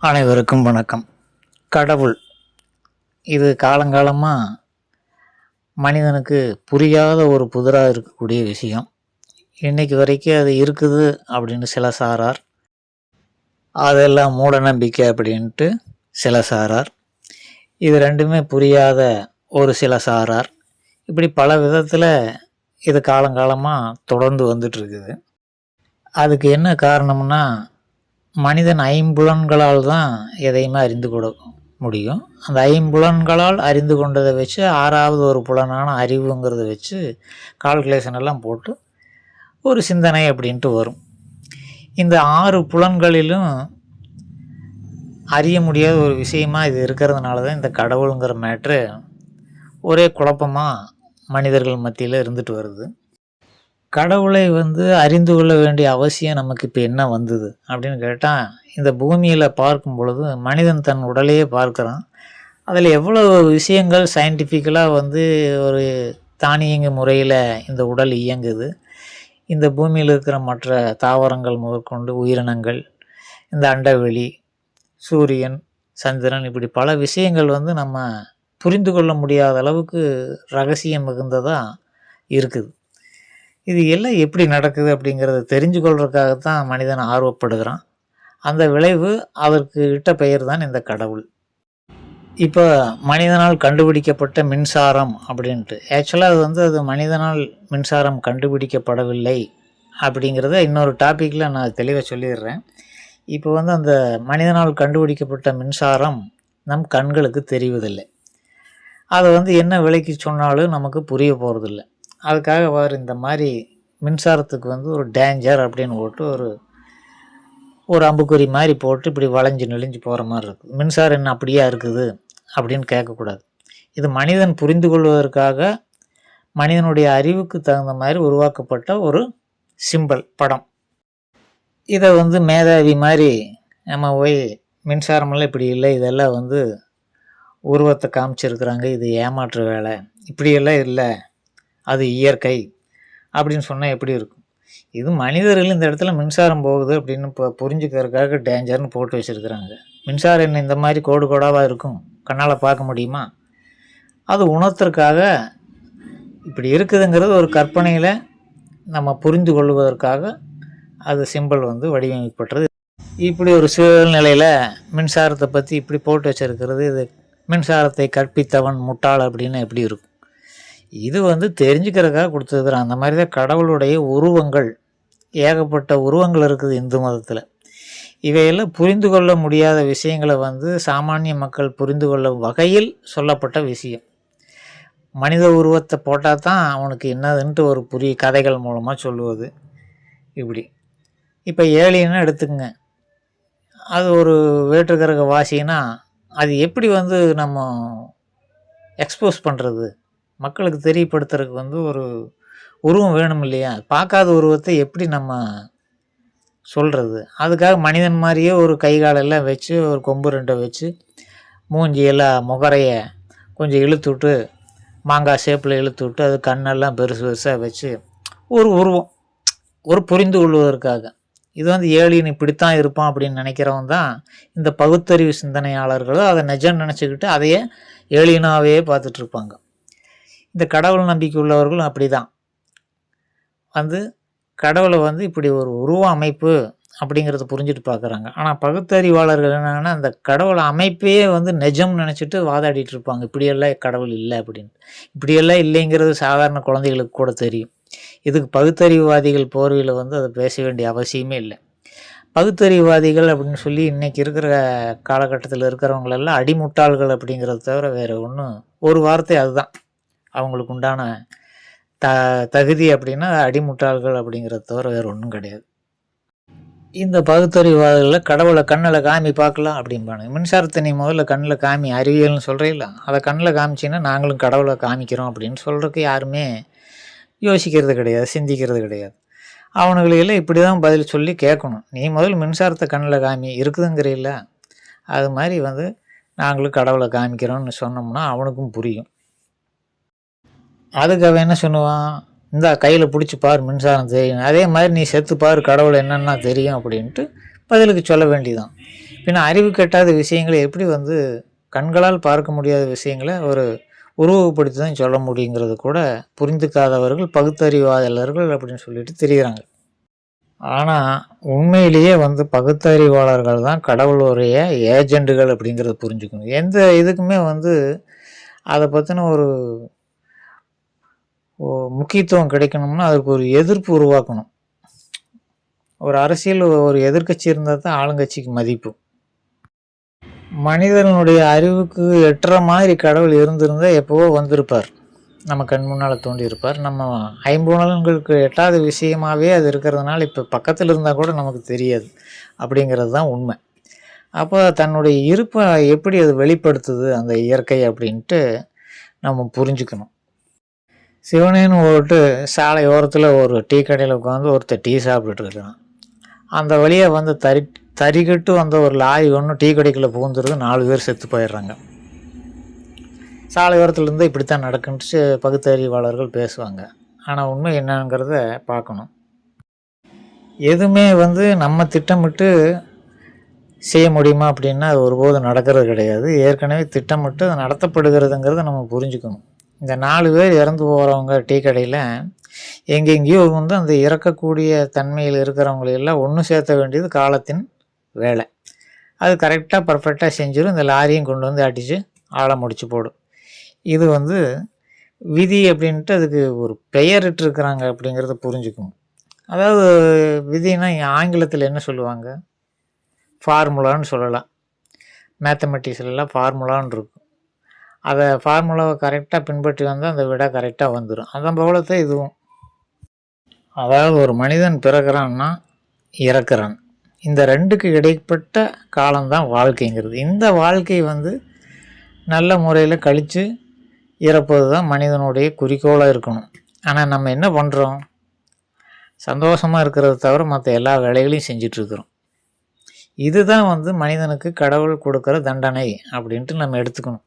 அனைவருக்கும் வணக்கம். கடவுள் இது காலங்காலமாக மனிதனுக்கு புரியாத ஒரு புதிராக இருக்கக்கூடிய விஷயம். இன்னைக்கு வரைக்கும் அது இருக்குது அப்படின்னு சில சாரார், அதெல்லாம் மூட நம்பிக்கை அப்படின்ட்டு சில சாரார், இது ரெண்டுமே புரியாத ஒரு சில சாரார், இப்படி பல விதத்தில் இது காலங்காலமாக தொடர்ந்து வந்துட்டுருக்குது. அதுக்கு என்ன காரணம்னா, மனிதன் ஐம்புலன்களால் தான் எதையுமே அறிந்து கொள்ள முடியும். அந்த ஐம்புலன்களால் அறிந்து கொண்டதை வச்சு ஆறாவது ஒரு புலனான அறிவுங்கிறத வச்சு கால்குலேஷன் எல்லாம் போட்டு ஒரு சிந்தனை அப்படின்ட்டு வரும். இந்த 6 புலன்களிலும் அறிய முடியாத ஒரு விஷயமா இது இருக்கிறதுனால தான் இந்த கடவுளுங்கிற மேட்ரு ஒரே குழப்பமாக மனிதர்கள் மத்தியில் இருந்துட்டு வருது. கடவுளை அறிந்து கொள்ள வேண்டிய அவசியம் நமக்கு இப்போ என்ன வந்தது அப்படின்னு கேட்டால், இந்த பூமியில் பார்க்கும் பொழுது மனிதன் தன் உடலையே பார்க்குறான். அதில் எவ்வளோ விஷயங்கள் சயின்டிஃபிக்கலாக ஒரு தானியங்கு முறையில் இந்த உடல் இயங்குது. இந்த பூமியில் இருக்கிற மற்ற தாவரங்கள் முதற்கொண்டு உயிரினங்கள், இந்த அண்டவெளி, சூரியன், சந்திரன், இப்படி பல விஷயங்கள் நம்ம புரிந்து கொள்ள முடியாத அளவுக்கு ரகசியம் மிகுந்ததாக இருக்குது. இது எல்லாம் எப்படி நடக்குது அப்படிங்கிறத தெரிஞ்சு கொள்றதுக்காகத்தான் மனிதன் ஆர்வப்படுகிறான். அந்த விளைவு அதற்கு இட்ட பெயர் தான் இந்த கடவுள். இப்போ மனிதனால் கண்டுபிடிக்கப்பட்ட மின்சாரம் அப்படின்ட்டு, ஆக்சுவலாக அது மனிதனால் மின்சாரம் கண்டுபிடிக்கப்படவில்லை அப்படிங்கிறத இன்னொரு டாப்பிக்கில் நான் தெளிவாக சொல்லிடுறேன். இப்போ அந்த மனிதனால் கண்டுபிடிக்கப்பட்ட மின்சாரம் நம் கண்களுக்கு தெரிவதில்லை. அதை என்ன விலைக்கு சொன்னாலும் நமக்கு புரிய போகிறதில்லை. அதுக்காக இந்த மாதிரி மின்சாரத்துக்கு ஒரு டேஞ்சர் அப்படின்னு போட்டு ஒரு அம்புக்குறி மாதிரி போட்டு இப்படி வளைஞ்சு நெளிஞ்சு போகிற மாதிரி இருக்குது. மின்சாரம் என்ன அப்படியா இருக்குது அப்படின்னு கேட்கக்கூடாது. இது மனிதன் புரிந்து கொள்வதற்காக மனிதனுடைய அறிவுக்கு தகுந்த மாதிரி உருவாக்கப்பட்ட ஒரு சிம்பல், படம். இதை மேதாவி மாதிரி நம்ம போய் மின்சாரமெல்லாம் இப்படி இல்லை, இதெல்லாம் உருவத்தை காமிச்சிருக்கிறாங்க, இது ஏமாற்று வேலை, இப்படியெல்லாம் இல்லை, அது இயற்கை அப்படின்னு சொன்னால் எப்படி இருக்கும்? இது மனிதர்கள் இந்த இடத்துல மின்சாரம் போகுது அப்படின்னு இப்போ புரிஞ்சுக்கிறதுக்காக டேஞ்சர்னு போட்டு வச்சுருக்குறாங்க. மின்சாரம் என்ன இந்த மாதிரி கோடு கோடாவாக இருக்கும், கண்ணால் பார்க்க முடியுமா? அது உணர்த்துறதுக்காக இப்படி இருக்குதுங்கிறது ஒரு கற்பனையில் நம்ம புரிந்து கொள்வதற்காக அது சிம்பிள் வடிவமைக்கப்பட்டது. இப்படி ஒரு சூழ்நிலையில் மின்சாரத்தை பற்றி இப்படி போட்டு வச்சுருக்கிறது, இது மின்சாரத்தை கற்பித்தவன் முட்டாள் அப்படின்னு எப்படி இருக்கும்? இது தெரிஞ்சுக்கிறதுக்காக கொடுத்துருக்குறான். அந்த மாதிரி தான் கடவுளுடைய உருவங்கள், ஏகப்பட்ட உருவங்கள் இருக்குது இந்து மதத்தில். இவையெல்லாம் புரிந்து கொள்ள முடியாத விஷயங்களை சாமானிய மக்கள் புரிந்து கொள்ள வகையில் சொல்லப்பட்ட விஷயம். மனித உருவத்தை போட்டால் தான் அவனுக்கு என்னதுன்ட்டு ஒரு புரிய கதைகள் மூலமாக சொல்லுவது. இப்படி இப்போ ஏலியன்னு எடுத்துக்கங்க, அது ஒரு வேற்றுக்கிரக வாசினா அது எப்படி நம்ம எக்ஸ்போஸ் பண்ணுறது, மக்களுக்கு தெரியப்படுத்துறதுக்கு ஒரு உருவம் வேணும் இல்லையா? பார்க்காத உருவத்தை எப்படி நம்ம சொல்கிறது? அதுக்காக மனிதன் மாதிரியே ஒரு கை காலெல்லாம் வச்சு, ஒரு கொம்பு ரெண்டை வச்சு, மூஞ்சியெல்லாம் முகரையை கொஞ்சம் இழுத்து விட்டு, மாங்காய் ஷேப்பில் இழுத்து விட்டு, அது கண்ணெல்லாம் பெருசு பெருசாக வச்சு ஒரு உருவம், ஒரு புரிந்து கொள்வதற்காக. இது ஏலியன் இப்படித்தான் இருப்பான் அப்படின்னு நினைக்கிறவன் தான் இந்த பகுத்தறிவு சிந்தனையாளர்களும் அதை நிஜம் நினச்சிக்கிட்டு அதையே ஏலியனாகவே பார்த்துட்ருப்பாங்க. இந்த கடவுள் நம்பிக்கை உள்ளவர்களும் அப்படி தான் கடவுளை இப்படி ஒரு உருவ அமைப்பு அப்படிங்கிறத புரிஞ்சுட்டு பார்க்குறாங்க. ஆனால் பகுத்தறிவாளர்கள் என்னென்னா அந்த கடவுளை அமைப்பையே நிஜம் நினச்சிட்டு வாதாடிட்டு இருப்பாங்க, இப்படியெல்லாம் கடவுள் இல்லை அப்படின்னு. இப்படியெல்லாம் இல்லைங்கிறது சாதாரண குழந்தைகளுக்கு கூட தெரியும். இதுக்கு பகுத்தறிவுவாதிகள் போர்வையில் அதை பேச வேண்டிய அவசியமே இல்லை. பகுத்தறிவுவாதிகள் அப்படின்னு சொல்லி இன்றைக்கி இருக்கிற காலகட்டத்தில் இருக்கிறவங்களெல்லாம் அடிமுட்டாள்கள் அப்படிங்கிறத தவிர வேறு ஒன்றும், ஒரு வார்த்தை அதுதான் அவங்களுக்கு உண்டான தகுதி அப்படின்னா அடிமுட்டாள்கள் அப்படிங்கிறத தவிர வேறு ஒன்றும் கிடையாது. இந்த பகுத்தறிவாதிகளில் கடவுளை கண்ணில் காமி பார்க்கலாம் அப்படிம்பானுங்க. மின்சாரத்தை நீ முதல்ல கண்ணில் காமி, அறிவியல்னு சொல்கிறீங்களா, அதை கண்ணில் காமிச்சின்னா நாங்களும் கடவுளை காமிக்கிறோம் அப்படின்னு சொல்கிறதுக்கு யாருமே யோசிக்கிறது கிடையாது, சிந்திக்கிறது கிடையாது. அவனுங்களெல்லாம் இப்படி தான் பதில் சொல்லி கேட்கணும். நீ முதல் மின்சாரத்தை கண்ணில் காமி இருக்குதுங்கிறீல்ல, அது மாதிரி நாங்களும் கடவுளை காமிக்கிறோம்னு சொன்னோம்னா அவனுக்கும் புரியும். அதுக்கு அவன் என்ன சொல்லுவான், இந்த கையில் பிடிச்சி பார் மின்சாரம் தெரியும், அதே மாதிரி நீ செத்து பார் கடவுள் என்னென்னா தெரியும் அப்படின்ட்டு பதிலுக்கு சொல்ல வேண்டியதான். பின்ன அறிவு கெட்டாத விஷயங்களை எப்படி வந்து கண்களால் பார்க்க முடியாத விஷயங்களை ஒரு உருவகப்படுத்தி தான் சொல்ல முடியுங்கிறது கூட புரிந்துக்காதவர்கள் பகுத்தறிவாளர்கள் அப்படின்னு சொல்லிட்டு தெரிகிறாங்க. ஆனால் உண்மையிலேயே வந்து பகுத்தறிவாளர்கள் தான் கடவுளுடைய ஏஜெண்டுகள் அப்படிங்கிறத புரிஞ்சுக்கணும். எந்த இதுக்குமே வந்து அதை பற்றின ஒரு முக்கியத்துவம் கிடைக்கணும்னா அதுக்கு ஒரு எதிர்ப்பு உருவாக்கணும். ஒரு அரசியல் ஒரு எதிர்க்கட்சி இருந்தால் தான் ஆளுங்கட்சிக்கு மதிப்பு. மனிதனுடைய அறிவுக்கு எட்டுற மாதிரி கடவுள் இருந்திருந்தால் எப்போவோ வந்திருப்பார், நம்ம கண் முன்னால் தோண்டியிருப்பார். நம்ம ஐம்புலன்களுக்கு எட்டாத விஷயமாகவே அது இருக்கிறதுனால இப்போ பக்கத்தில் இருந்தால் கூட நமக்கு தெரியாது அப்படிங்கிறது தான் உண்மை. அப்போ தன்னுடைய இருப்பை எப்படி அது வெளிப்படுத்துது அந்த இயற்கை அப்படின்ட்டு நம்ம புரிஞ்சுக்கணும். சிவனேன்னு போட்டு சாலை ஓரத்தில் ஒரு டீ கடையில் உட்காந்து ஒருத்தர் டீ சாப்பிட்டுட்டு இருக்கான். அந்த வழியாக வந்து தறிகட்டு வந்த ஒரு லாரி ஒன்று டீ கடைக்குள்ளே புகுந்துருது, 4 பேர் செத்து போயிடுறாங்க. சாலை ஓரத்துலேருந்து இப்படித்தான் நடக்குன்ட்டு பகுத்தறிவாளர்கள் பேசுவாங்க. ஆனால் உண்மை என்னங்கிறத பார்க்கணும். எதுவுமே வந்து நம்ம திட்டமிட்டு செய்ய முடியுமா அப்படின்னா அது ஒருபோதும் நடக்கிறது கிடையாது. ஏற்கனவே திட்டமிட்டு அது நடத்தப்படுகிறதுங்கிறத நம்ம புரிஞ்சுக்கணும். இந்த 4 பேர் இறந்து போகிறவங்க டீ கடையில் எங்கெங்கேயோ வந்து அந்த இறக்கக்கூடிய தன்மையில் இருக்கிறவங்களெல்லாம் ஒன்று சேர்த்த வேண்டியது காலத்தின் வேலை. அது கரெக்டாக பர்ஃபெக்டாக செஞ்சிடும். இந்த லாரியும் கொண்டு வந்து அடித்து ஆளை முடிச்சு போடும். இது வந்து விதி அப்படின்ட்டு அதுக்கு ஒரு பெயரிட்டுருக்குறாங்க அப்படிங்கிறத புரிஞ்சுக்கணும். அதாவது விதினா ஆங்கிலத்தில் என்ன சொல்லுவாங்க, ஃபார்முலான்னு சொல்லலாம். மேத்தமெட்டிக்ஸ்லாம் ஃபார்முலான்னு இருக்கும். அதை ஃபார்முலாவை கரெக்டாக பின்பற்றி வந்தால் அந்த விடை கரெக்டாக வந்துடும். அதன் போலத்தான் இதுவும். அதாவது ஒரு மனிதன் பிறக்கிறான்னா இறக்குறான், இந்த ரெண்டுக்கு இடைப்பட்ட காலம்தான் வாழ்க்கைங்கிறது. இந்த வாழ்க்கை வந்து நல்ல முறையில் கழித்து இறப்பது தான் மனிதனுடைய குறிக்கோளாக இருக்கணும். ஆனால் நம்ம என்ன பண்ணுறோம், சந்தோஷமாக இருக்கிறத தவிர மற்ற எல்லா வேலைகளையும் செஞ்சிட்ருக்குறோம். இதுதான் வந்து மனிதனுக்கு கடவுள் கொடுக்குற தண்டனை அப்படின்ட்டு நம்ம எடுத்துக்கணும்.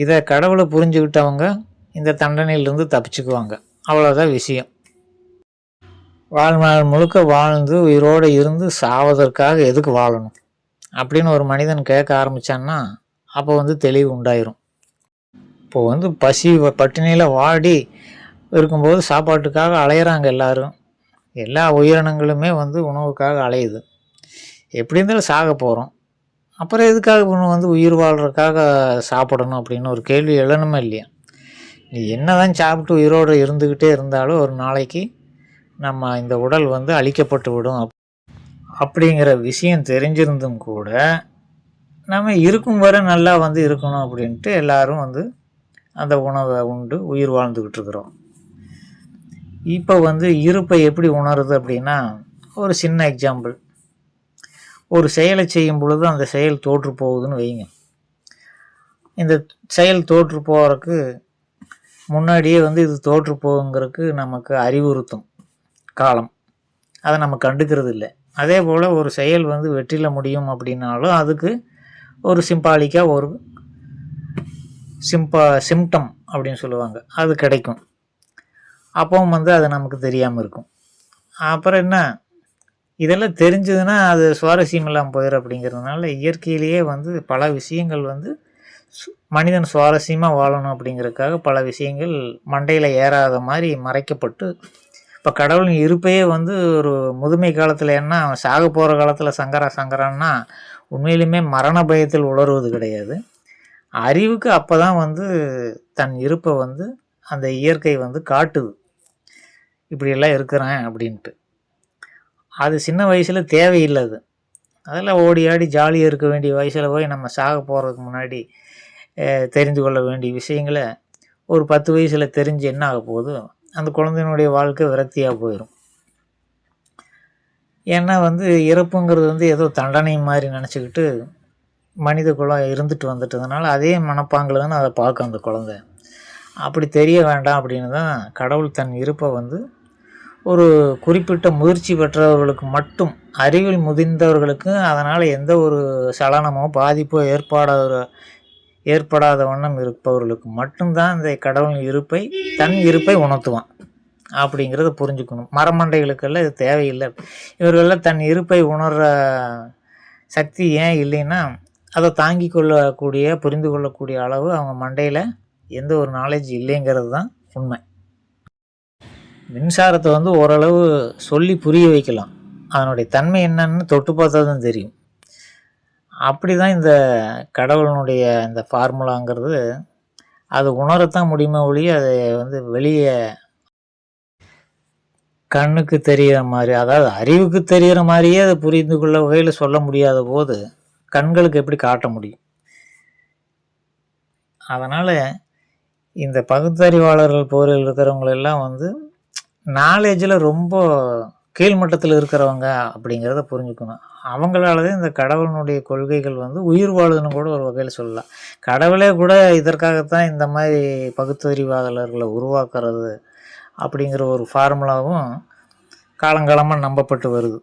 இதை கடவுளை புரிஞ்சுக்கிட்டவங்க இந்த தண்டனையிலேருந்து தப்பிச்சுக்குவாங்க. அவ்வளோதான் விஷயம். வாழ்நாள் முழுக்க வாழ்ந்து உயிரோடு இருந்து சாவதற்காக எதுக்கு வாழணும் அப்படின்னு ஒரு மனிதன் கேட்க ஆரம்பித்தான்னா அப்போ வந்து தெளிவு உண்டாயிரும். இப்போ வந்து பசி பட்டினியில் வாடி இருக்கும்போது சாப்பாட்டுக்காக அலையிறாங்க எல்லாரும். எல்லா உயிரினங்களுமே வந்து உணவுக்காக அலையுது. எப்படி இருந்தாலும் சாக போகிறோம், அப்புறம் எதுக்காக வந்து உயிர் வாழ்கிறதுக்காக சாப்பிடணும் அப்படின்னு ஒரு கேள்வி எழணுமே இல்லையா? நீ என்ன தான் சாப்பிட்டு உயிரோடு இருந்துக்கிட்டே இருந்தாலும் ஒரு நாளைக்கு நம்ம இந்த உடல் வந்து அழிக்கப்பட்டு விடும் அப்படிங்கிற விஷயம் தெரிஞ்சிருந்தும் கூட நம்ம இருக்கும் வரை நல்லா வந்து இருக்கணும் அப்படின்ட்டு எல்லாரும் வந்து அந்த உணவை உண்டு உயிர் வாழ்ந்துக்கிட்டு இருக்கிறோம். இப்போ வந்து இருப்பை எப்படி உணருது அப்படின்னா ஒரு சின்ன எக்ஸாம்பிள். ஒரு செயலை செய்யும் பொழுது அந்த செயல் தோற்று போகுதுன்னு வைங்க. இந்த செயல் தோற்று போகிறதுக்கு முன்னாடியே வந்து இது தோற்று போகுங்கிறதுக்கு நமக்கு அறிவுறுத்தும் காலம். அதை நம்ம கண்டுக்கிறது இல்லை. அதே போல் ஒரு செயல் வந்து வெற்றியில் முடியும் அப்படின்னாலும் அதுக்கு ஒரு சிம்பாலிக்காக ஒரு சிம்டம் அப்படின்னு சொல்லுவாங்க, அது கிடைக்கும். அப்பவும் வந்து அது நமக்கு தெரியாமல் இருக்கும். அப்புறம் என்ன, இதெல்லாம் தெரிஞ்சதுன்னா அது சுவாரஸ்யம் இல்லாமல் போயிடும். அப்படிங்கிறதுனால இயற்கையிலேயே வந்து பல விஷயங்கள் வந்து மனிதன் சுவாரஸ்யமாக வாழணும் அப்படிங்கிறதுக்காக பல விஷயங்கள் மண்டையில் ஏறாத மாதிரி மறைக்கப்பட்டு, இப்போ கடவுளின் இருப்பையே வந்து ஒரு முதுமை காலத்தில் என்ன அவன் சாக போகிற காலத்தில் சங்கரான்னா உண்மையிலுமே மரண பயத்தில் உளறுவது கிடையாது. அறிவுக்கு அப்போ தான் வந்து தன் இருப்பை வந்து அந்த இயற்கை வந்து காட்டுது, இப்படியெல்லாம் இருக்கிறேன் அப்படின்ட்டு. அது சின்ன வயசில் தேவையில்லை. அதெல்லாம் ஓடி ஆடி ஜாலியாக இருக்க வேண்டிய வயசில் போய் நம்ம சாக போகிறதுக்கு முன்னாடி தெரிந்து கொள்ள வேண்டிய விஷயங்களை ஒரு 10 வயசில் தெரிஞ்சு என்ன ஆக போகுது, அந்த குழந்தையினுடைய வாழ்க்கை விரக்தியாக போயிடும். ஏன்னா வந்து இறப்புங்கிறது வந்து ஏதோ தண்டனை மாதிரி நினச்சிக்கிட்டு மனித குலம் இருந்துட்டு வந்துட்டதுனால அதே மனப்பாங்கில் தானே அதை பார்க்கும் அந்த குழந்தை. அப்படி தெரிய வேண்டாம் அப்படின்னு தான் கடவுள் தன் இருப்பை வந்து ஒரு குறிப்பிட்ட முதிர்ச்சி பெற்றவர்களுக்கு மட்டும், அறிவில் முதிர்ந்தவர்களுக்கு அதனால் எந்த ஒரு சலனமோ பாதிப்போ ஏற்படாத வண்ணம் இருப்பவர்களுக்கு மட்டும்தான் இந்த கடவுளின் இருப்பை தன் இருப்பை உணர்த்துவான் அப்படிங்கிறத புரிஞ்சுக்கணும். மரமண்டைகளுக்கெல்லாம் இது தேவையில்லை. இவர்களெல்லாம் தன் இருப்பை உணர்கிற சக்தி ஏன் இல்லைன்னா, அதை தாங்கி கொள்ளக்கூடிய, புரிந்து கொள்ளக்கூடிய அளவு அவங்க மண்டையில் எந்த ஒரு நாலேஜ் இல்லைங்கிறது தான் உண்மை. மின்சாரத்தை வந்து ஓரளவு சொல்லி புரிய வைக்கலாம். அதனுடைய தன்மை என்னன்னு தொட்டு பார்த்தா தான் தெரியும். அப்படி தான் இந்த கடவுளினுடைய இந்த ஃபார்முலாங்கிறது அது உணரத்தான் முடியுமே ஒழிய, அதை வந்து வெளியே கண்ணுக்கு தெரிகிற மாதிரி, அதாவது அறிவுக்கு தெரிகிற மாதிரியே அதை புரிந்து கொள்ள வகையில் சொல்ல முடியாத போது கண்களுக்கு எப்படி காட்ட முடியும்? அதனால் இந்த பகுத்தறிவாளர்கள் போரில் இருக்கிறவங்களெல்லாம் வந்து நாலேஜில் ரொம்ப கீழ்மட்டத்தில் இருக்கிறவங்க அப்படிங்கிறத புரிஞ்சுக்கணும். அவங்களால தான் இந்த கடவுளினுடைய கொள்கைகள் வந்து உயிர் வாழுதுன்னு கூட ஒரு வகையில் சொல்லலாம். கடவுளே கூட இதற்காகத்தான் இந்த மாதிரி பகுத்தறிவாளர்களை உருவாக்குறது அப்படிங்கிற ஒரு ஃபார்முலாவும் காலங்காலமாக நம்பப்பட்டு வருது.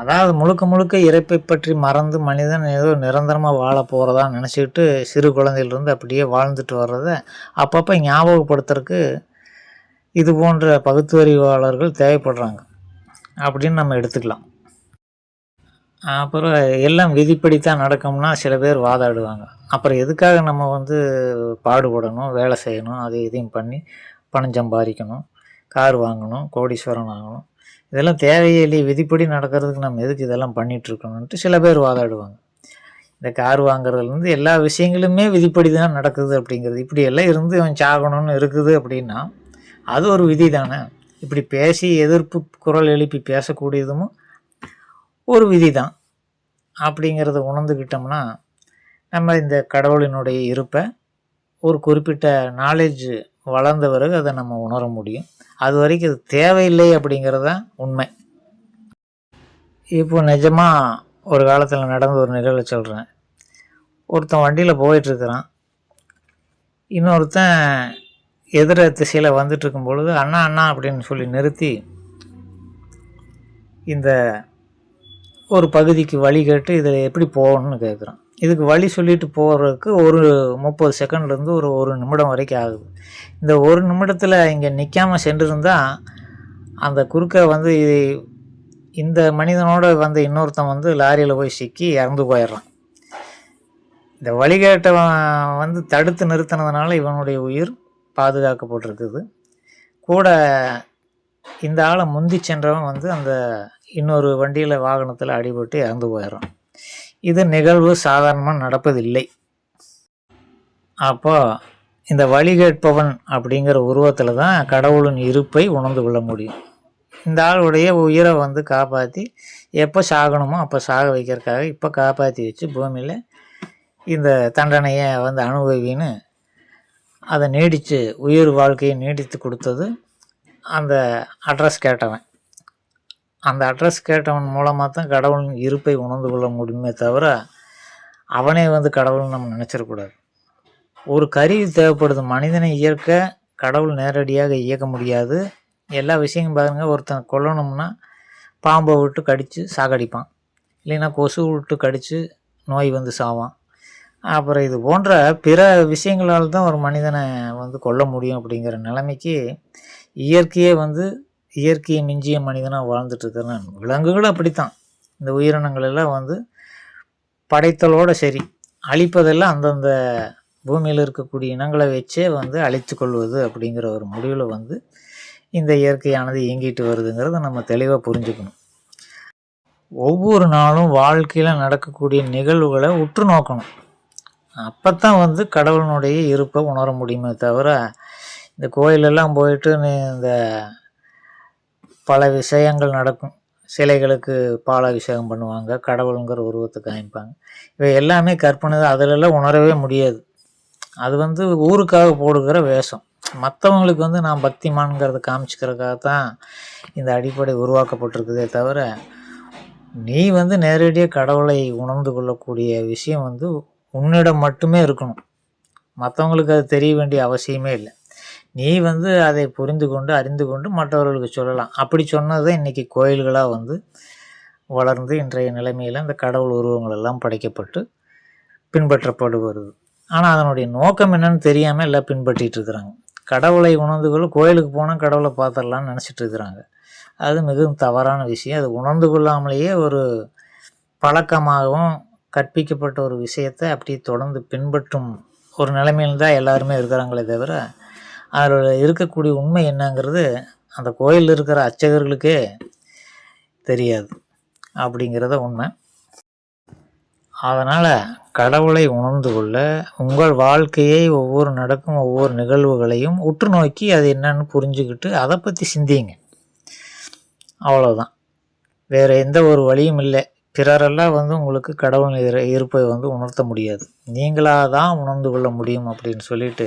அதாவது முழுக்க முழுக்க இறைப்பை பற்றி மறந்து மனிதன் ஏதோ நிரந்தரமாக வாழ போகிறதா நினச்சிக்கிட்டு சிறு குழந்தையிலிருந்து அப்படியே வாழ்ந்துட்டு வர்றத அப்பப்போ ஞாபகப்படுத்துறதுக்கு இது போன்ற பகுத்தறிவாளர்கள் தேவைப்படுறாங்க அப்படின்னு நம்ம எடுத்துக்கலாம். அப்புறம் எல்லாம் விதிப்படித்தான் நடக்கும்னா சில பேர் வாதாடுவாங்க. அப்புறம் எதுக்காக நம்ம வந்து பாடுபடணும், வேலை செய்யணும், அதை இதையும் பண்ணி பணம் சம்பாதிக்கணும், கார் வாங்கணும், கோடீஸ்வரன் ஆகணும், இதெல்லாம் தேவையே இல்லையே, விதிப்படி நடக்கிறதுக்கு நம்ம எதுக்கு இதெல்லாம் பண்ணிகிட்ருக்கணுன்ட்டு சில பேர் வாதாடுவாங்க. இந்த கார் வாங்குறதுலேருந்து எல்லா விஷயங்களுமே விதிப்படி தான் நடக்குது அப்படிங்கிறது, இப்படி எல்லாம் இருந்து இவன் சாகணும்னு இருக்குது அப்படின்னா அது ஒரு விதி தானே. இப்படி பேசி எதிர்ப்பு குரல் எழுப்பி பேசக்கூடியதும் ஒரு விதி தான். அப்படிங்கிறத உணர்ந்துக்கிட்டோம்னா நம்ம இந்த கடவுளினுடைய இருப்பை ஒரு குறிப்பிட்ட நாலேஜ் வளர்ந்த பிறகு அதை நம்ம உணர முடியும். அது வரைக்கும் அது தேவையில்லை அப்படிங்கிறது தான் உண்மை. இப்போ நிஜமாக ஒரு காலத்தில் நடந்த ஒரு நிகழ்வை சொல்கிறேன். ஒருத்தன் வண்டியில் போயிட்டுருக்கிறான், இன்னொருத்தன் எதிர திசையில் வந்துட்டுருக்கும் பொழுது அண்ணா அண்ணா அப்படின்னு சொல்லி நிறுத்தி இந்த ஒரு பகுதிக்கு வழி கேட்டு இதில் எப்படி போகணும்னு கேட்குறான். இதுக்கு வழி சொல்லிட்டு போகிறதுக்கு ஒரு 30 செகண்ட்லேருந்து ஒரு நிமிடம் வரைக்கும் ஆகுது. இந்த ஒரு நிமிடத்தில் இங்கே நிற்காமல் சென்றிருந்தால் அந்த குறுக்க வந்து இந்த மனிதனோட வந்த இன்னொருத்தன் வந்து லாரியில் போய் சிக்கி இறந்து போயிடுறான். இந்த வழிகேட்டவன் வந்து தடுத்து நிறுத்தினதுனால இவனுடைய உயிர் பாதுகாக்கப்பட்டிருக்குது. கூட இந்த ஆளை முந்தி சென்றவன் வந்து அந்த இன்னொரு வண்டியில் வாகனத்தில் அடிபட்டு இறந்து போயிடுறான். இது நிகழ்வு சாதாரணமாக நடப்பதில்லை. அப்போ இந்த வழிகேட்பவன் அப்படிங்கிற உருவத்தில் தான் கடவுளின் இருப்பை உணர்ந்து கொள்ள முடியும். இந்த ஆளுடைய உயிரை வந்து காப்பாற்றி எப்போ சாகணுமோ அப்போ சாக வைக்கிறதுக்காக இப்போ காப்பாற்றி வச்சு பூமியில் இந்த தண்டனையை வந்து அனுபவின்னு அதை நீடித்து உயிர் வாழ்க்கையை நீடித்து கொடுத்தது அந்த அட்ரஸ் கேட்டவன். அந்த அட்ரஸ் கேட்டவன் மூலமாக தான் கடவுளின் இருப்பை உணர்ந்து கொள்ள முடியுமே தவிர அவனே வந்து கடவுள்னு நம்ம நினச்சிடக்கூடாது. ஒரு கருவி தேவைப்படுது. மனிதனை இயக்க கடவுள் நேரடியாக இயக்க முடியாது. எல்லா விஷயங்களும் பாருங்கள், ஒருத்தன் கொல்லணும்னா பாம்பை விட்டு கடித்து சாகடிப்பான், இல்லைன்னா கொசு விட்டு கடித்து நோய் வந்து சாவான். அப்புறம் இது போன்ற பிற விஷயங்களால் தான் ஒரு மனிதனை வந்து கொல்ல முடியும். அப்படிங்கிற நிலைமைக்கு இயற்கையே வந்து இயற்கையை மிஞ்சிய மனிதனாக வாழ்ந்துட்டுருக்கிறேன். விலங்குகளும் அப்படித்தான். இந்த உயிரினங்கள் எல்லாம் வந்து படைத்தலோடு சரி, அழிப்பதெல்லாம் அந்தந்த பூமியில் இருக்கக்கூடிய இனங்களை வச்சே வந்து அழித்து கொள்வது அப்படிங்கிற ஒரு முடிவில் வந்து இந்த இயற்கையானது இயங்கிட்டு வருதுங்கிறத நம்ம தெளிவாக புரிஞ்சுக்கணும். ஒவ்வொரு நாளும் வாழ்க்கையில் நடக்கக்கூடிய நிகழ்வுகளை உற்று நோக்கணும். அப்போ தான் வந்து கடவுளினுடைய இருப்பை உணர முடியுமே தவிர இந்த கோயிலெல்லாம் போயிட்டு இந்த பல விஷயங்கள் நடக்கும். சிலைகளுக்கு பாலாபிஷேகம் பண்ணுவாங்க, கடவுளுங்கிற உருவத்தை காமிப்பாங்க. இவை எல்லாமே கற்பனை தான். அதிலெல்லாம் உணரவே முடியாது. அது வந்து ஊருக்காக போடுகிற வேஷம். மற்றவங்களுக்கு வந்து நான் பக்திமான்கிறத காமிச்சிக்கிறதுக்காக தான் இந்த அடிப்படை உருவாக்கப்பட்டிருக்குதே தவிர நீ வந்து நேரடியாக கடவுளை உணர்ந்து கொள்ளக்கூடிய விஷயம் வந்து உன்னிடம் மட்டுமே இருக்கணும். மற்றவங்களுக்கு அது தெரிய வேண்டிய அவசியமே இல்லை. நீ வந்து அதை புரிந்து கொண்டு அறிந்து கொண்டு மற்றவர்களுக்கு சொல்லலாம். அப்படி சொன்னது தான் இன்றைக்கி கோயில்களாக வந்து வளர்ந்து இன்றைய நிலைமையில் இந்த கடவுள் உருவங்கள் எல்லாம் படைக்கப்பட்டு பின்பற்றப்படு வருது. ஆனால் அதனுடைய நோக்கம் என்னன்னு தெரியாமல் எல்லாம் பின்பற்றிட்டு இருக்கிறாங்க. கடவுளை உணர்ந்து கொள்ள கோயிலுக்கு போனால் கடவுளை பார்த்துடலான்னு நினச்சிட்டு இருக்கிறாங்க. அது மிகவும் தவறான விஷயம். அது உணர்ந்து கொள்ளாமலேயே ஒரு பழக்கமாகவும் கற்பிக்கப்பட்ட ஒரு விஷயத்தை அப்படியே தொடர்ந்து பின்பற்றும் ஒரு நிலைமையில் தான் எல்லாருமே இருக்கிறாங்களே தவிர, அதில் இருக்கக்கூடிய உண்மை என்னங்கிறது அந்த கோயிலில் இருக்கிற அர்ச்சகர்களுக்கே தெரியாது அப்படிங்கிறத உண்மை. அதனால் கடவுளை உணர்ந்து கொள்ள உங்கள் வாழ்க்கையை ஒவ்வொரு நடக்கும் ஒவ்வொரு நிகழ்வுகளையும் உற்று நோக்கி அது என்னன்னு புரிஞ்சுக்கிட்டு அதை பற்றி சிந்திங்க. அவ்வளோதான், வேறு எந்த ஒரு வழியும் இல்லை. பிறரெல்லாம் உங்களுக்கு கடவுள் இருப்பை உணர்த்த முடியாது, நீங்களாக தான் உணர்ந்து கொள்ள முடியும் அப்படின்னு சொல்லிட்டு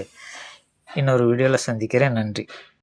இன்னொரு வீடியோவில் சந்திக்கிறேன். நன்றி.